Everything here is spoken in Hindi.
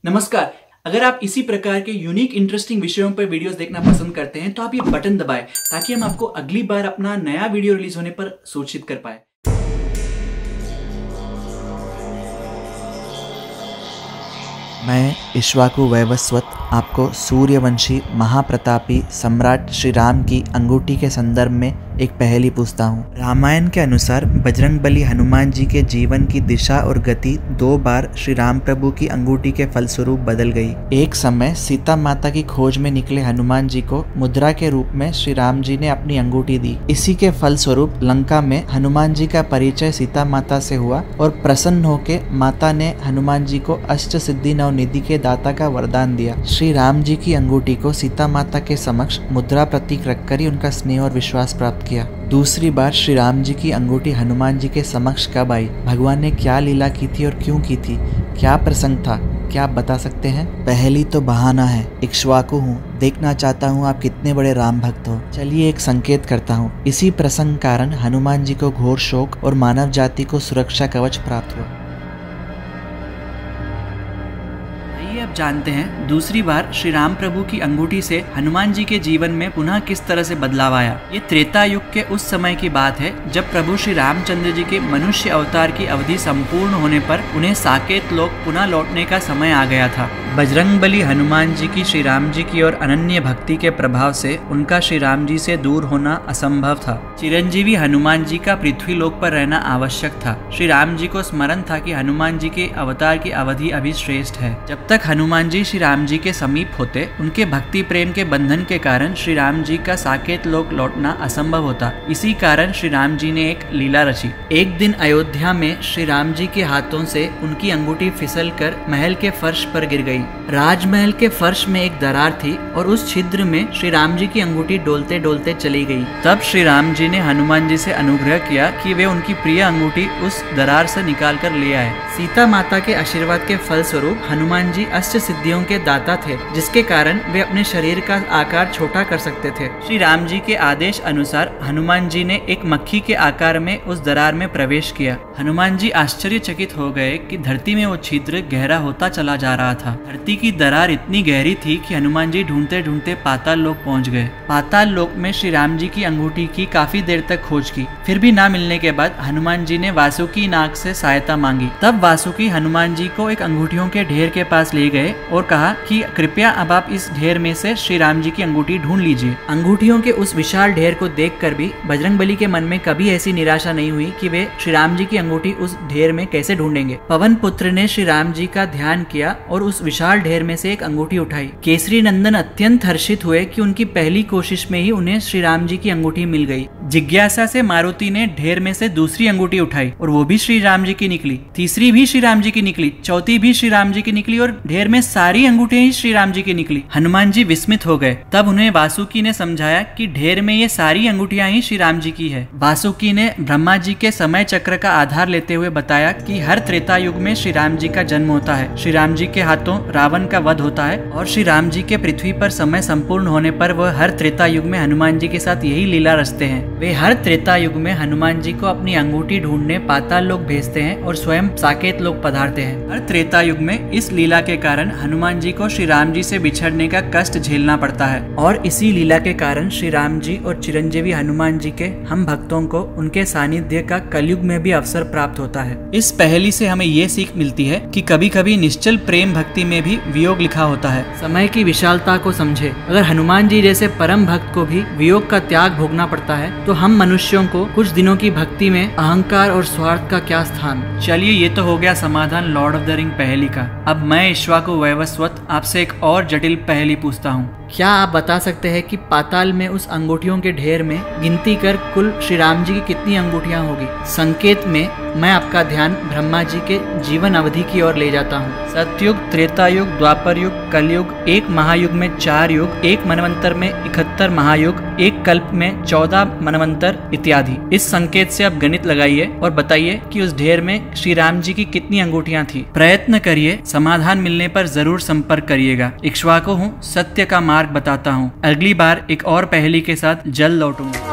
नमस्कार। अगर आप इसी प्रकार के यूनिक इंटरेस्टिंग विषयों पर वीडियोस देखना पसंद करते हैं तो आप ये बटन दबाएं ताकि हम आपको अगली बार अपना नया वीडियो रिलीज होने पर सूचित कर पाए। मैं इक्ष्वाकु वैवस्वत आपको सूर्यवंशी महाप्रतापी सम्राट श्री राम की अंगूठी के संदर्भ में एक पहेली पूछता हूँ। रामायण के अनुसार बजरंगबली हनुमान जी के जीवन की दिशा और गति 2 बार श्री राम प्रभु की अंगूठी के फलस्वरूप बदल गई। एक समय सीता माता की खोज में निकले हनुमान जी को मुद्रा के रूप में श्री राम जी ने अपनी अंगूठी दी। इसी के फलस्वरूप लंका में हनुमान जी का परिचय सीता माता से हुआ और प्रसन्न होकर माता ने हनुमान जी को अष्ट सिद्धि नवनिधि के दाता का वरदान दिया। श्री राम जी की अंगूठी को सीता माता के समक्ष मुद्रा प्रतीक रखकर ही उनका स्नेह और विश्वास प्राप्त किया। दूसरी बार श्री राम जी की अंगूठी हनुमान जी के समक्ष कब आई? भगवान ने क्या लीला की थी और क्यों की थी? क्या प्रसंग था? क्या आप बता सकते हैं? पहली तो बहाना है, इक्ष्वाकु हूँ, देखना चाहता हूँ आप कितने बड़े राम भक्त हो। चलिए एक संकेत करता हूँ। इसी प्रसंग कारण हनुमान जी को घोर शोक और मानव जाति को सुरक्षा कवच प्राप्त हुआ। अब जानते हैं दूसरी बार श्री राम प्रभु की अंगूठी से हनुमान जी के जीवन में पुनः किस तरह से बदलाव आया। ये त्रेता युग के उस समय की बात है जब प्रभु श्री रामचंद्र जी के मनुष्य अवतार की अवधि संपूर्ण होने पर उन्हें साकेत लोक पुनः लौटने का समय आ गया था। बजरंगबली हनुमान जी की श्री राम जी की ओर अनन्य भक्ति के प्रभाव से उनका श्री राम जी से दूर होना असंभव था। चिरंजीवी हनुमान जी का पृथ्वी लोक पर रहना आवश्यक था। श्री राम जी को स्मरण था कि हनुमान जी के अवतार की अवधि अभी श्रेष्ठ है। जब तक हनुमान जी श्री राम जी के समीप होते उनके भक्ति प्रेम के बंधन के कारण श्री राम जी का साकेत लोक लौटना असंभव होता। इसी कारण श्री राम जी ने एक लीला रची। एक दिन अयोध्या में श्री राम जी के हाथों से उनकी अंगूठी फिसलकर महल के फर्श पर गिर गई। राजमहल के फर्श में एक दरार थी और उस छिद्र में श्री राम जी की अंगूठी डोलते डोलते चली गई। तब श्री राम जी ने हनुमान जी से अनुग्रह किया कि वे उनकी प्रिय अंगूठी उस दरार से निकाल कर ले आए। सीता माता के आशीर्वाद के फलस्वरूप हनुमान जी अष्ट सिद्धियों के दाता थे, जिसके कारण वे अपने शरीर का आकार छोटा कर सकते थे। श्री राम जी के आदेश अनुसार हनुमान जी ने एक मक्खी के आकार में उस दरार में प्रवेश किया। हनुमान जी आश्चर्यचकित हो गए कि धरती में वो छिद्र गहरा होता चला जा रहा था। धरती की दरार इतनी गहरी थी कि हनुमान जी ढूंढते ढूंढते पाताल लोक पहुंच गए। पाताल लोक में श्री राम जी की अंगूठी की काफी देर तक खोज की, फिर भी ना मिलने के बाद हनुमान जी ने वासुकी नाग से सहायता मांगी। तब वासुकी हनुमान जी को एक अंगूठियों के ढेर के पास ले गए और कहा कि कृपया अब आप इस ढेर में से श्री राम जी की अंगूठी ढूंढ लीजिए। अंगूठियों के उस विशाल ढेर को देखकर भी बजरंगबली के मन में कभी ऐसी निराशा नहीं हुई कि वे श्री राम जी की अंगूठी उस ढेर में कैसे ढूंढेंगे। पवन पुत्र ने श्री राम जी का ध्यान किया और उस विशाल ढेर में से एक अंगूठी उठाई। केसरी नंदन अत्यंत हर्षित हुए कि उनकी पहली कोशिश में ही उन्हें श्री राम जी की अंगूठी मिल गई। जिज्ञासा से मारुति ने ढेर में से दूसरी अंगूठी उठाई और वो भी श्री राम जी की निकली। तीसरी भी श्री राम जी की निकली, चौथी भी श्री राम जी की निकली और ढेर में सारी अंगूठियां ही श्री राम जी की निकली। हनुमान जी विस्मित हो गए। तब उन्हें वासुकी ने समझाया कि ढेर में ये सारी अंगूठियां ही श्री राम जी की है। वासुकी ने ब्रह्मा जी के समय चक्र का आधार लेते हुए बताया कि हर त्रेता युग में श्री राम जी का जन्म होता है। श्री राम जी के हाथों रावण का वध होता है और श्री राम जी के पृथ्वी पर समय संपूर्ण होने पर वह हर त्रेता युग में हनुमान जी के साथ यही लीला रचते हैं। वे हर त्रेता युग में हनुमान जी को अपनी अंगूठी ढूंढने पाताल लोक भेजते हैं और स्वयं साकेत लोक पधारते हैं। हर त्रेता युग में इस लीला के कारण हनुमान जी को श्री राम जी से बिछड़ने का कष्ट झेलना पड़ता है और इसी लीला के कारण श्री राम जी और चिरंजीवी हनुमान जी के हम भक्तों को उनके सानिध्य का कलयुग में भी अवसर प्राप्त होता है। इस पहेली से हमें ये सीख मिलती है कि कभी कभी निश्चल प्रेम भक्ति में भी वियोग लिखा होता है। समय की विशालता को समझे। अगर हनुमान जी जैसे परम भक्त को भी वियोग का त्याग भोगना पड़ता है तो हम मनुष्यों को कुछ दिनों की भक्ति में अहंकार और स्वार्थ का क्या स्थान। चलिए ये तो हो गया समाधान लॉर्ड ऑफ द रिंग पहेली का। अब मैं इक्ष्वाकु वैवस्वत आपसे एक और जटिल पहेली पूछता हूँ। क्या आप बता सकते हैं कि पाताल में उस अंगूठियों के ढेर में गिनती कर कुल श्री राम जी की कितनी अंगूठियां होगी? संकेत में मैं आपका ध्यान ब्रह्मा जी के जीवन अवधि की ओर ले जाता हूँ। सतयुग, त्रेता युग, द्वापर युग, कलयुग, एक महायुग में 4 युग, एक मनवंतर में 71 महायुग, एक कल्प में 14 मनवंतर इत्यादि। इस संकेत से आप गणित लगाइए और बताइए कि उस ढेर में श्री राम जी की कितनी अंगूठियां थी। प्रयत्न करिए, समाधान मिलने पर जरूर संपर्क करिएगा। इक्ष्वाकु हूँ, सत्य का मार्ग बताता हूँ। अगली बार एक और पहेली के साथ जल्द लौटूंगा।